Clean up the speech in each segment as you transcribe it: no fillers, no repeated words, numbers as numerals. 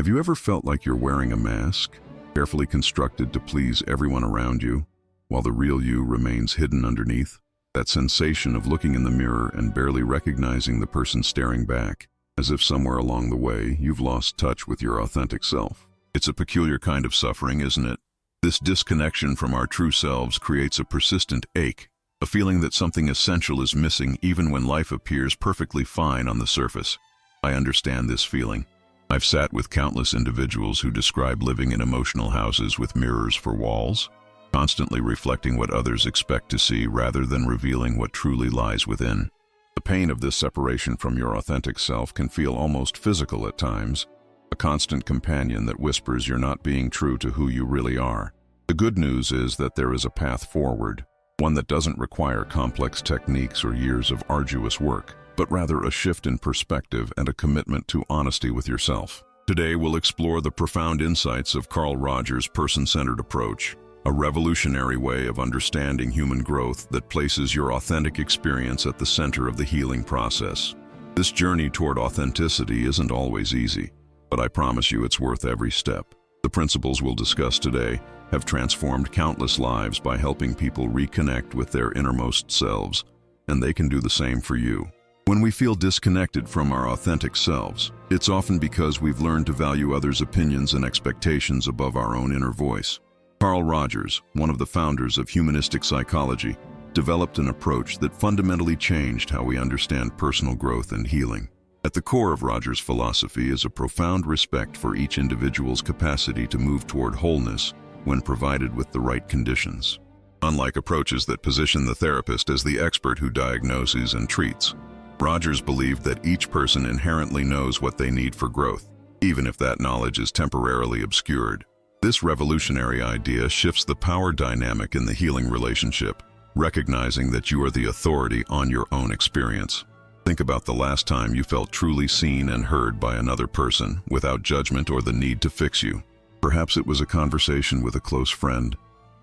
Have you ever felt like you're wearing a mask, carefully constructed to please everyone around you, while the real you remains hidden underneath? That sensation of looking in the mirror and barely recognizing the person staring back, as if somewhere along the way you've lost touch with your authentic self. It's a peculiar kind of suffering, isn't it? This disconnection from our true selves creates a persistent ache, a feeling that something essential is missing even when life appears perfectly fine on the surface. I understand this feeling. I've sat with countless individuals who describe living in emotional houses with mirrors for walls, constantly reflecting what others expect to see rather than revealing what truly lies within. The pain of this separation from your authentic self can feel almost physical at times, a constant companion that whispers you're not being true to who you really are. The good news is that there is a path forward, one that doesn't require complex techniques or years of arduous work, but rather a shift in perspective and a commitment to honesty with yourself. Today we'll explore the profound insights of Carl Rogers' person-centered approach, a revolutionary way of understanding human growth that places your authentic experience at the center of the healing process. This journey toward authenticity isn't always easy, but I promise you it's worth every step. The principles we'll discuss today have transformed countless lives by helping people reconnect with their innermost selves, and they can do the same for you. When we feel disconnected from our authentic selves, it's often because we've learned to value others' opinions and expectations above our own inner voice. Carl Rogers, one of the founders of humanistic psychology, developed an approach that fundamentally changed how we understand personal growth and healing. At the core of Rogers' philosophy is a profound respect for each individual's capacity to move toward wholeness when provided with the right conditions. Unlike approaches that position the therapist as the expert who diagnoses and treats, Rogers believed that each person inherently knows what they need for growth, even if that knowledge is temporarily obscured. This revolutionary idea shifts the power dynamic in the healing relationship, recognizing that you are the authority on your own experience. Think about the last time you felt truly seen and heard by another person without judgment or the need to fix you. Perhaps it was a conversation with a close friend,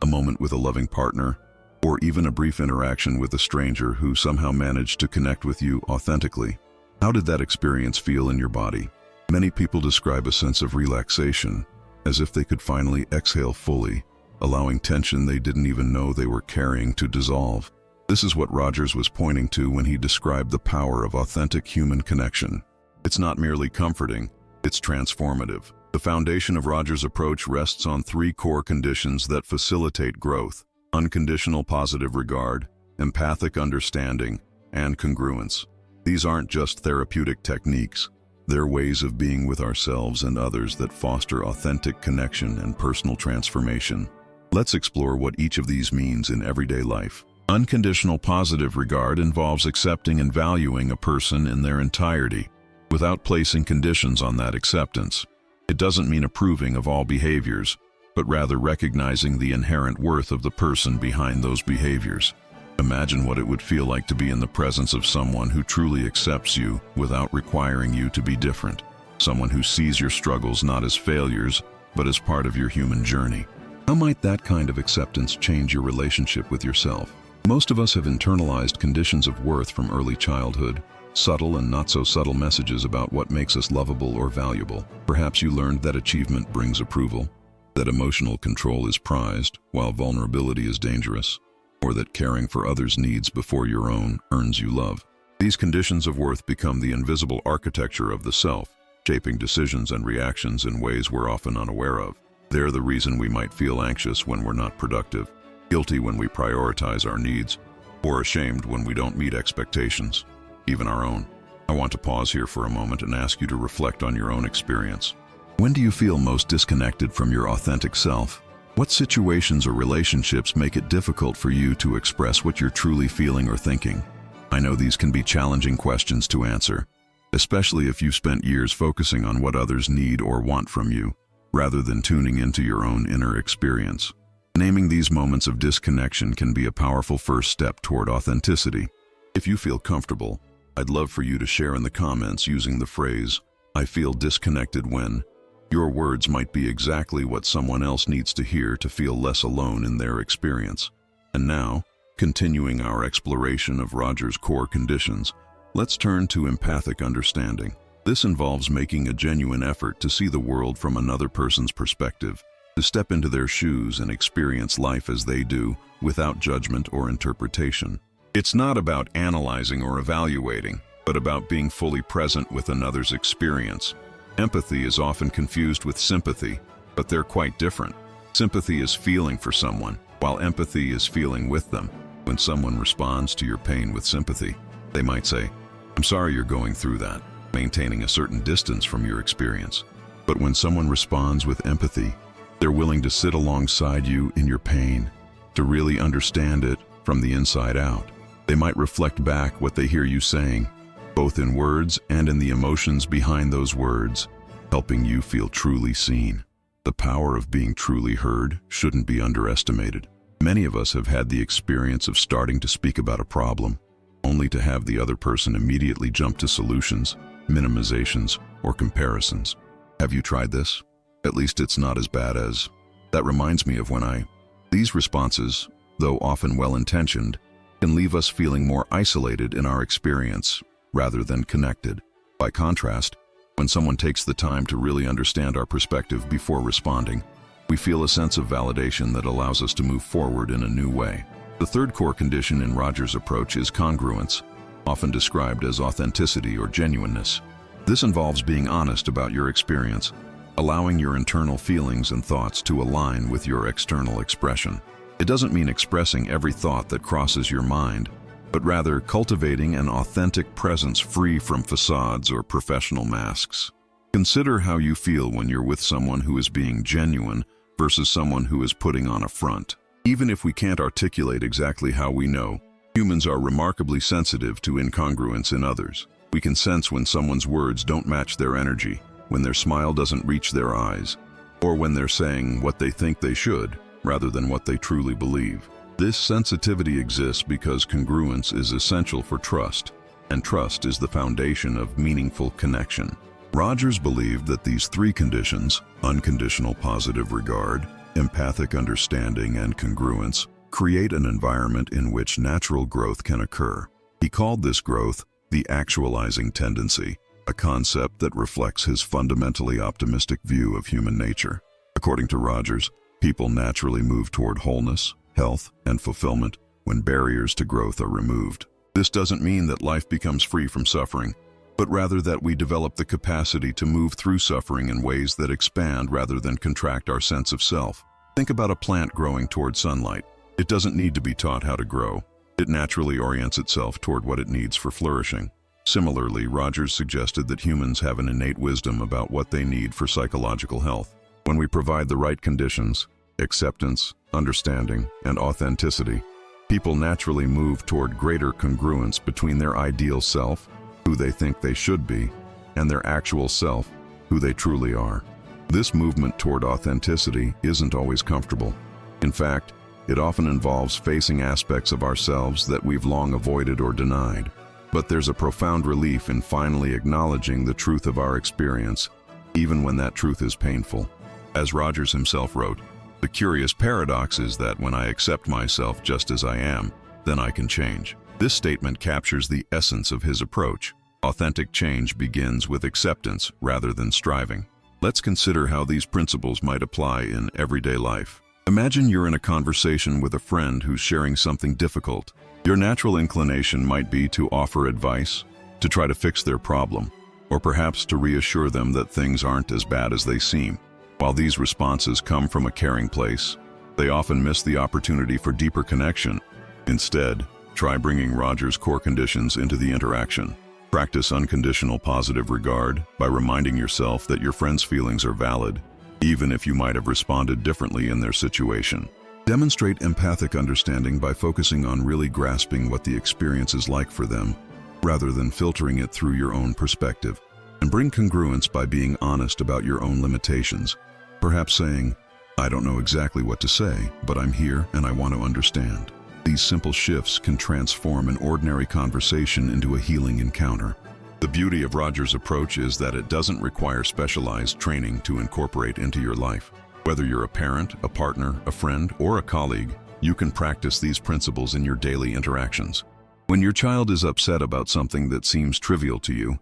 a moment with a loving partner, or even a brief interaction with a stranger who somehow managed to connect with you authentically. How did that experience feel in your body? Many people describe a sense of relaxation, as if they could finally exhale fully, allowing tension they didn't even know they were carrying to dissolve. This is what Rogers was pointing to when he described the power of authentic human connection. It's not merely comforting, it's transformative. The foundation of Rogers' approach rests on three core conditions that facilitate growth: unconditional positive regard, empathic understanding, and congruence. These aren't just therapeutic techniques. They're ways of being with ourselves and others that foster authentic connection and personal transformation. Let's explore what each of these means in everyday life. Unconditional positive regard involves accepting and valuing a person in their entirety, without placing conditions on that acceptance. It doesn't mean approving of all behaviors, but rather recognizing the inherent worth of the person behind those behaviors. Imagine what it would feel like to be in the presence of someone who truly accepts you without requiring you to be different. Someone who sees your struggles not as failures, but as part of your human journey. How might that kind of acceptance change your relationship with yourself? Most of us have internalized conditions of worth from early childhood, subtle and not so subtle messages about what makes us lovable or valuable. Perhaps you learned that achievement brings approval, that emotional control is prized, while vulnerability is dangerous, or that caring for others' needs before your own earns you love. These conditions of worth become the invisible architecture of the self, shaping decisions and reactions in ways we're often unaware of. They're the reason we might feel anxious when we're not productive, guilty when we prioritize our needs, or ashamed when we don't meet expectations, even our own. I want to pause here for a moment and ask you to reflect on your own experience. When do you feel most disconnected from your authentic self? What situations or relationships make it difficult for you to express what you're truly feeling or thinking? I know these can be challenging questions to answer, especially if you've spent years focusing on what others need or want from you, rather than tuning into your own inner experience. Naming these moments of disconnection can be a powerful first step toward authenticity. If you feel comfortable, I'd love for you to share in the comments using the phrase, "I feel disconnected when." Your words might be exactly what someone else needs to hear to feel less alone in their experience. And now, continuing our exploration of Rogers' core conditions, let's turn to empathic understanding. This involves making a genuine effort to see the world from another person's perspective, to step into their shoes and experience life as they do, without judgment or interpretation. It's not about analyzing or evaluating, but about being fully present with another's experience. Empathy is often confused with sympathy, but they're quite different. Sympathy is feeling for someone, while empathy is feeling with them. When someone responds to your pain with sympathy, they might say, "I'm sorry you're going through that," maintaining a certain distance from your experience. But when someone responds with empathy, they're willing to sit alongside you in your pain, to really understand it from the inside out. They might reflect back what they hear you saying, both in words and in the emotions behind those words, helping you feel truly seen. The power of being truly heard shouldn't be underestimated. Many of us have had the experience of starting to speak about a problem, only to have the other person immediately jump to solutions, minimizations, or comparisons. Have you tried this? At least it's not as bad as, "That reminds me of when I..." These responses, though often well-intentioned, can leave us feeling more isolated in our experience rather than connected. By contrast, when someone takes the time to really understand our perspective before responding, we feel a sense of validation that allows us to move forward in a new way. The third core condition in Rogers' approach is congruence, often described as authenticity or genuineness. This involves being honest about your experience, allowing your internal feelings and thoughts to align with your external expression. It doesn't mean expressing every thought that crosses your mind, but rather cultivating an authentic presence free from facades or professional masks. Consider how you feel when you're with someone who is being genuine versus someone who is putting on a front. Even if we can't articulate exactly how we know, humans are remarkably sensitive to incongruence in others. We can sense when someone's words don't match their energy, when their smile doesn't reach their eyes, or when they're saying what they think they should, rather than what they truly believe. This sensitivity exists because congruence is essential for trust, and trust is the foundation of meaningful connection. Rogers believed that these three conditions, unconditional positive regard, empathic understanding, and congruence, create an environment in which natural growth can occur. He called this growth the actualizing tendency, a concept that reflects his fundamentally optimistic view of human nature. According to Rogers, people naturally move toward wholeness, health, and fulfillment when barriers to growth are removed. This doesn't mean that life becomes free from suffering, but rather that we develop the capacity to move through suffering in ways that expand rather than contract our sense of self. Think about a plant growing toward sunlight. It doesn't need to be taught how to grow. It naturally orients itself toward what it needs for flourishing. Similarly, Rogers suggested that humans have an innate wisdom about what they need for psychological health. When we provide the right conditions, acceptance, understanding, and authenticity, people naturally move toward greater congruence between their ideal self, who they think they should be, and their actual self, who they truly are. This movement toward authenticity isn't always comfortable. In fact, it often involves facing aspects of ourselves that we've long avoided or denied. But there's a profound relief in finally acknowledging the truth of our experience, even when that truth is painful. As Rogers himself wrote, "The curious paradox is that when I accept myself just as I am, then I can change." This statement captures the essence of his approach. Authentic change begins with acceptance rather than striving. Let's consider how these principles might apply in everyday life. Imagine you're in a conversation with a friend who's sharing something difficult. Your natural inclination might be to offer advice, to try to fix their problem, or perhaps to reassure them that things aren't as bad as they seem. While these responses come from a caring place, they often miss the opportunity for deeper connection. Instead, try bringing Rogers' core conditions into the interaction. Practice unconditional positive regard by reminding yourself that your friend's feelings are valid, even if you might have responded differently in their situation. Demonstrate empathic understanding by focusing on really grasping what the experience is like for them, rather than filtering it through your own perspective. And bring congruence by being honest about your own limitations. Perhaps saying, "I don't know exactly what to say, but I'm here and I want to understand." These simple shifts can transform an ordinary conversation into a healing encounter. The beauty of Rogers' approach is that it doesn't require specialized training to incorporate into your life. Whether you're a parent, a partner, a friend, or a colleague, you can practice these principles in your daily interactions. When your child is upset about something that seems trivial to you,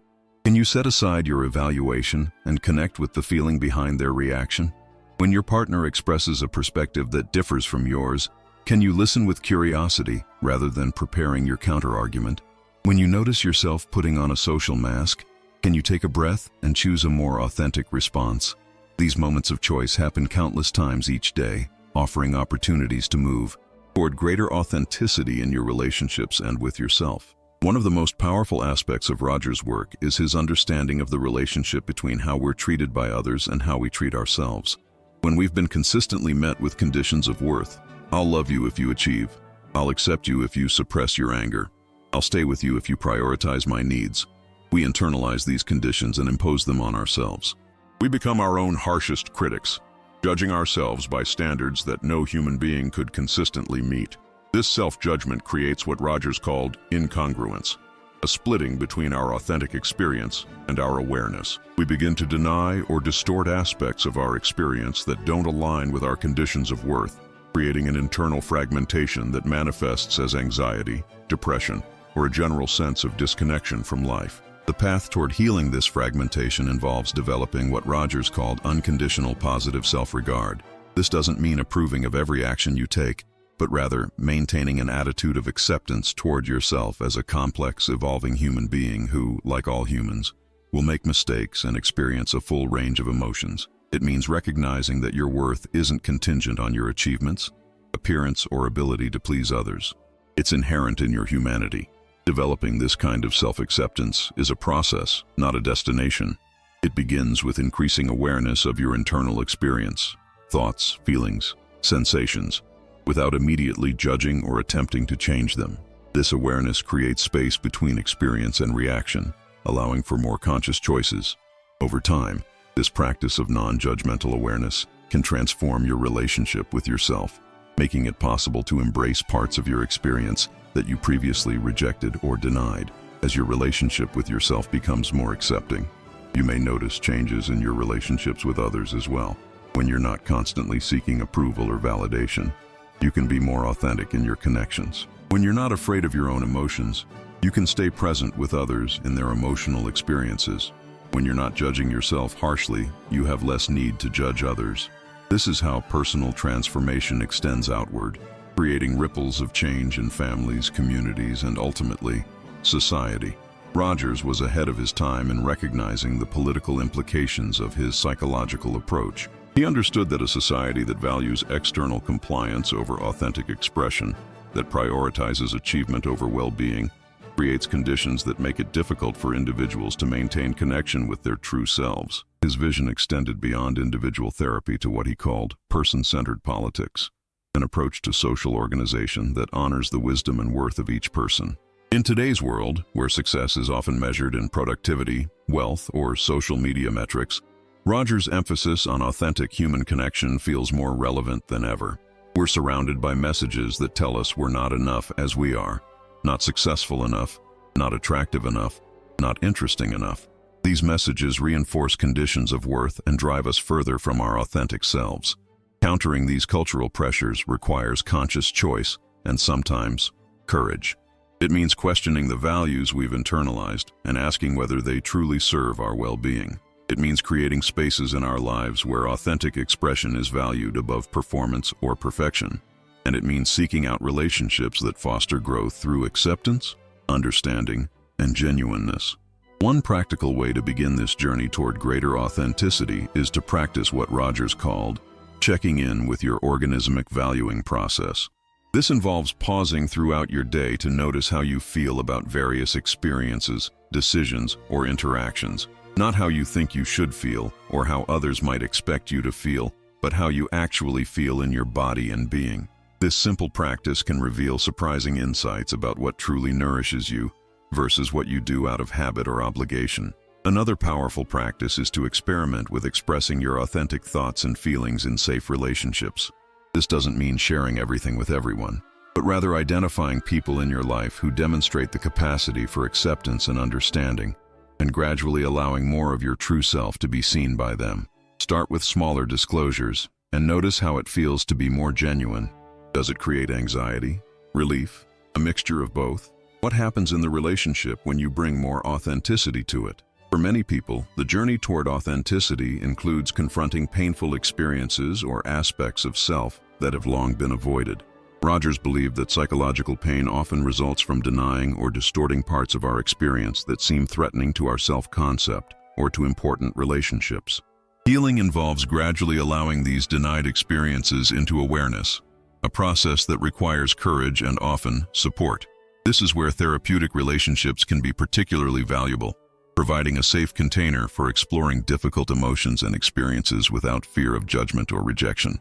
Can you set aside your evaluation and connect with the feeling behind their reaction? When your partner expresses a perspective that differs from yours, can you listen with curiosity rather than preparing your counterargument? When you notice yourself putting on a social mask, can you take a breath and choose a more authentic response? These moments of choice happen countless times each day, offering opportunities to move toward greater authenticity in your relationships and with yourself. One of the most powerful aspects of Roger's work is his understanding of the relationship between how we're treated by others and how we treat ourselves. When we've been consistently met with conditions of worth, I'll love you if you achieve, I'll accept you if you suppress your anger, I'll stay with you if you prioritize my needs, we internalize these conditions and impose them on ourselves. We become our own harshest critics, judging ourselves by standards that no human being could consistently meet. This self-judgment creates what Rogers called incongruence, a splitting between our authentic experience and our awareness. We begin to deny or distort aspects of our experience that don't align with our conditions of worth, creating an internal fragmentation that manifests as anxiety, depression, or a general sense of disconnection from life. The path toward healing this fragmentation involves developing what Rogers called unconditional positive self-regard. This doesn't mean approving of every action you take, but rather maintaining an attitude of acceptance toward yourself as a complex, evolving human being who, like all humans, will make mistakes and experience a full range of emotions. It means recognizing that your worth isn't contingent on your achievements, appearance, or ability to please others. It's inherent in your humanity. Developing this kind of self-acceptance is a process, not a destination. It begins with increasing awareness of your internal experience, thoughts, feelings, sensations, without immediately judging or attempting to change them. This awareness creates space between experience and reaction, allowing for more conscious choices. Over time, this practice of non-judgmental awareness can transform your relationship with yourself, making it possible to embrace parts of your experience that you previously rejected or denied. As your relationship with yourself becomes more accepting, you may notice changes in your relationships with others as well. When you're not constantly seeking approval or validation, you can be more authentic in your connections. When you're not afraid of your own emotions, you can stay present with others in their emotional experiences. When you're not judging yourself harshly, you have less need to judge others. This is how personal transformation extends outward, creating ripples of change in families, communities, and ultimately, society. Rogers was ahead of his time in recognizing the political implications of his psychological approach. He understood that a society that values external compliance over authentic expression, that prioritizes achievement over well-being, creates conditions that make it difficult for individuals to maintain connection with their true selves. His vision extended beyond individual therapy to what he called person-centered politics, an approach to social organization that honors the wisdom and worth of each person. In today's world, where success is often measured in productivity, wealth, or social media metrics, Rogers' emphasis on authentic human connection feels more relevant than ever. We're surrounded by messages that tell us we're not enough as we are, not successful enough, not attractive enough, not interesting enough. These messages reinforce conditions of worth and drive us further from our authentic selves. Countering these cultural pressures requires conscious choice and sometimes courage. It means questioning the values we've internalized and asking whether they truly serve our well-being. It means creating spaces in our lives where authentic expression is valued above performance or perfection. And it means seeking out relationships that foster growth through acceptance, understanding, and genuineness. One practical way to begin this journey toward greater authenticity is to practice what Rogers called checking in with your organismic valuing process. This involves pausing throughout your day to notice how you feel about various experiences, decisions, or interactions. Not how you think you should feel or how others might expect you to feel, but how you actually feel in your body and being. This simple practice can reveal surprising insights about what truly nourishes you versus what you do out of habit or obligation. Another powerful practice is to experiment with expressing your authentic thoughts and feelings in safe relationships. This doesn't mean sharing everything with everyone, but rather identifying people in your life who demonstrate the capacity for acceptance and understanding, and gradually allowing more of your true self to be seen by them. Start with smaller disclosures and notice how it feels to be more genuine. Does it create anxiety, relief, a mixture of both? What happens in the relationship when you bring more authenticity to it? For For many people, the journey toward authenticity includes confronting painful experiences or aspects of self that have long been avoided. Rogers believed that psychological pain often results from denying or distorting parts of our experience that seem threatening to our self-concept or to important relationships. Healing involves gradually allowing these denied experiences into awareness, a process that requires courage and often support. This is where therapeutic relationships can be particularly valuable, providing a safe container for exploring difficult emotions and experiences without fear of judgment or rejection.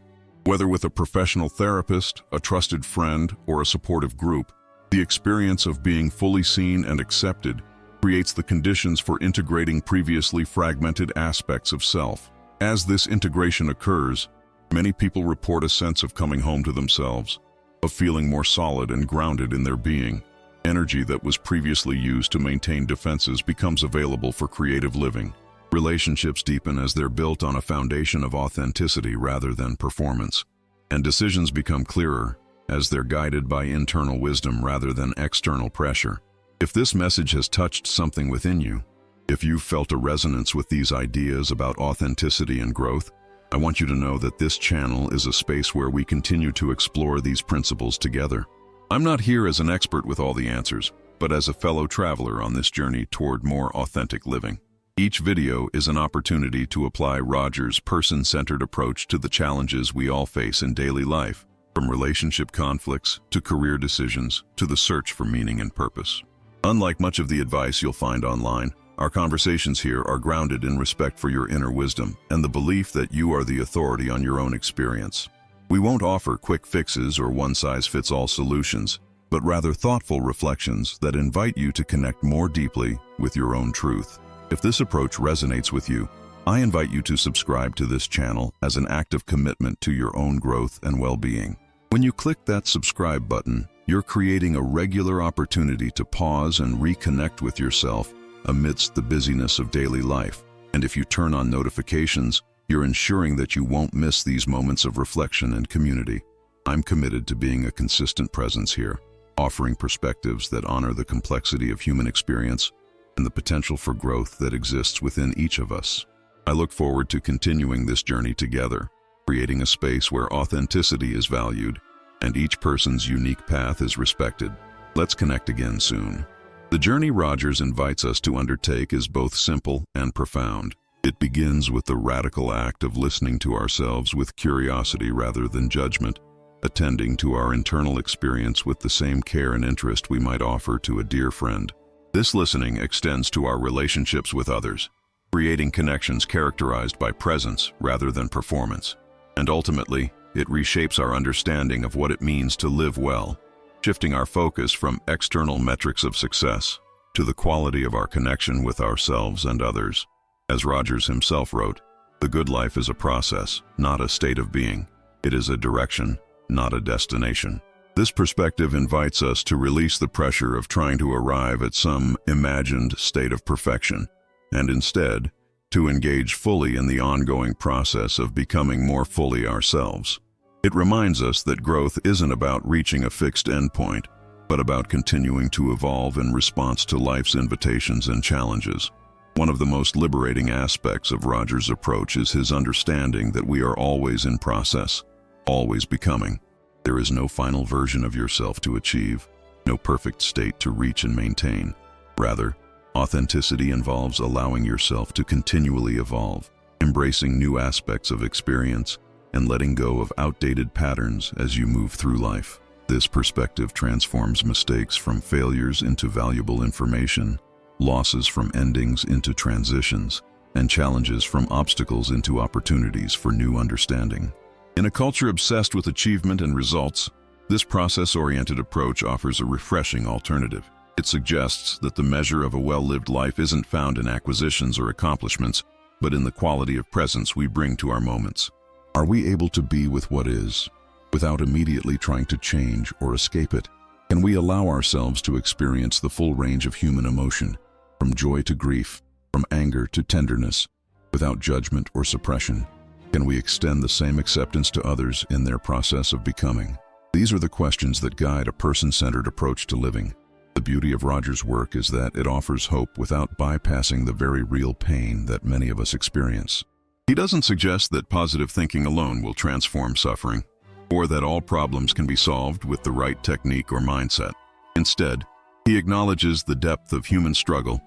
Whether with a professional therapist, a trusted friend, or a supportive group, the experience of being fully seen and accepted creates the conditions for integrating previously fragmented aspects of self. As this integration occurs, many people report a sense of coming home to themselves, of feeling more solid and grounded in their being. Energy that was previously used to maintain defenses becomes available for creative living. Relationships deepen as they're built on a foundation of authenticity rather than performance. And decisions become clearer as they're guided by internal wisdom rather than external pressure. If this message has touched something within you, if you've felt a resonance with these ideas about authenticity and growth, I want you to know that this channel is a space where we continue to explore these principles together. I'm not here as an expert with all the answers, but as a fellow traveler on this journey toward more authentic living. Each video is an opportunity to apply Rogers' person-centered approach to the challenges we all face in daily life, from relationship conflicts to career decisions to the search for meaning and purpose. Unlike much of the advice you'll find online, our conversations here are grounded in respect for your inner wisdom and the belief that you are the authority on your own experience. We won't offer quick fixes or one-size-fits-all solutions, but rather thoughtful reflections that invite you to connect more deeply with your own truth. If this approach resonates with you, I invite you to subscribe to this channel as an act of commitment to your own growth and well-being. When you click that subscribe button, you're creating a regular opportunity to pause and reconnect with yourself amidst the busyness of daily life. And if you turn on notifications, you're ensuring that you won't miss these moments of reflection and community. I'm committed to being a consistent presence here, offering perspectives that honor the complexity of human experience and the potential for growth that exists within each of us. I look forward to continuing this journey together, creating a space where authenticity is valued and each person's unique path is respected. Let's connect again soon. The journey Rogers invites us to undertake is both simple and profound. It begins with the radical act of listening to ourselves with curiosity rather than judgment, attending to our internal experience with the same care and interest we might offer to a dear friend. This listening extends to our relationships with others, creating connections characterized by presence rather than performance. And ultimately, it reshapes our understanding of what it means to live well, shifting our focus from external metrics of success to the quality of our connection with ourselves and others. As Rogers himself wrote, "The good life is a process, not a state of being. It is a direction, not a destination." This perspective invites us to release the pressure of trying to arrive at some imagined state of perfection, and instead, to engage fully in the ongoing process of becoming more fully ourselves. It reminds us that growth isn't about reaching a fixed endpoint, but about continuing to evolve in response to life's invitations and challenges. One of the most liberating aspects of Rogers' approach is his understanding that we are always in process, always becoming. There is no final version of yourself to achieve, no perfect state to reach and maintain. Rather, authenticity involves allowing yourself to continually evolve, embracing new aspects of experience, and letting go of outdated patterns as you move through life. This perspective transforms mistakes from failures into valuable information, losses from endings into transitions, and challenges from obstacles into opportunities for new understanding. In a culture obsessed with achievement and results, this process-oriented approach offers a refreshing alternative. It suggests that the measure of a well-lived life isn't found in acquisitions or accomplishments, but in the quality of presence we bring to our moments. Are we able to be with what is, without immediately trying to change or escape it? Can we allow ourselves to experience the full range of human emotion, from joy to grief, from anger to tenderness, without judgment or suppression? Can we extend the same acceptance to others in their process of becoming? These are the questions that guide a person-centered approach to living. The beauty of Roger's work is that it offers hope without bypassing the very real pain that many of us experience. He doesn't suggest that positive thinking alone will transform suffering, or that all problems can be solved with the right technique or mindset. Instead, he acknowledges the depth of human struggle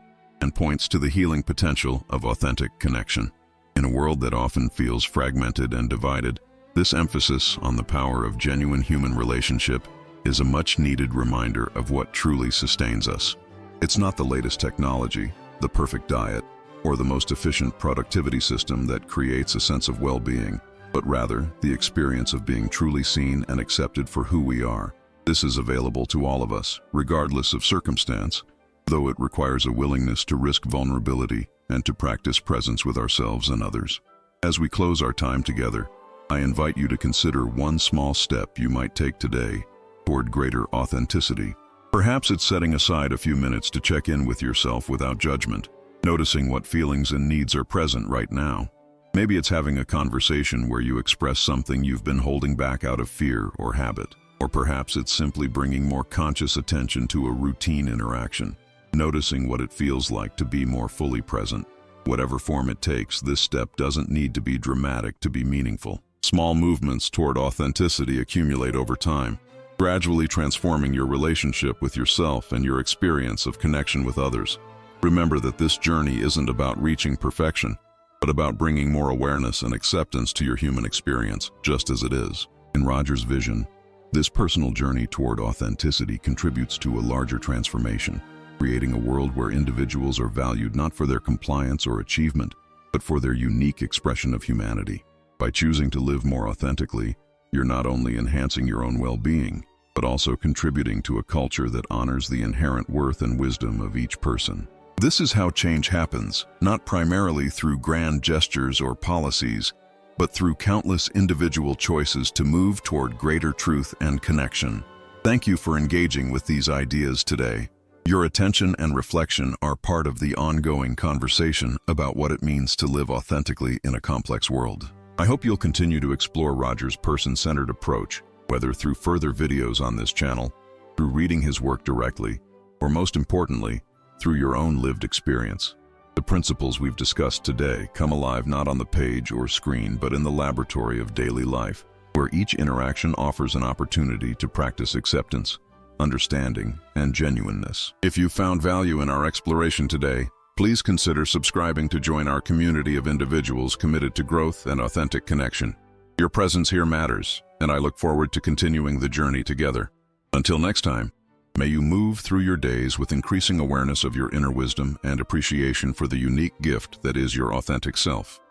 and points to the healing potential of authentic connection. In a world that often feels fragmented and divided, this emphasis on the power of genuine human relationship is a much-needed reminder of what truly sustains us. It's not the latest technology, the perfect diet, or the most efficient productivity system that creates a sense of well-being, but rather the experience of being truly seen and accepted for who we are. This is available to all of us, regardless of circumstance, though it requires a willingness to risk vulnerability and to practice presence with ourselves and others. As we close our time together, I invite you to consider one small step you might take today toward greater authenticity. Perhaps it's setting aside a few minutes to check in with yourself without judgment, noticing what feelings and needs are present right now. Maybe it's having a conversation where you express something you've been holding back out of fear or habit. Or perhaps it's simply bringing more conscious attention to a routine interaction, noticing what it feels like to be more fully present. Whatever form it takes, this step doesn't need to be dramatic to be meaningful. Small movements toward authenticity accumulate over time, gradually transforming your relationship with yourself and your experience of connection with others. Remember that this journey isn't about reaching perfection, but about bringing more awareness and acceptance to your human experience, just as it is. In Roger's vision, this personal journey toward authenticity contributes to a larger transformation, creating a world where individuals are valued not for their compliance or achievement, but for their unique expression of humanity. By choosing to live more authentically, you're not only enhancing your own well-being, but also contributing to a culture that honors the inherent worth and wisdom of each person. This is how change happens, not primarily through grand gestures or policies, but through countless individual choices to move toward greater truth and connection. Thank you for engaging with these ideas today. Your attention and reflection are part of the ongoing conversation about what it means to live authentically in a complex world. I hope you'll continue to explore Roger's person-centered approach, whether through further videos on this channel, through reading his work directly, or most importantly, through your own lived experience. The principles we've discussed today come alive not on the page or screen, but in the laboratory of daily life, where each interaction offers an opportunity to practice acceptance, understanding, and genuineness. If you found value in our exploration today, please consider subscribing to join our community of individuals committed to growth and authentic connection. Your presence here matters, and I look forward to continuing the journey together. Until next time, may you move through your days with increasing awareness of your inner wisdom and appreciation for the unique gift that is your authentic self.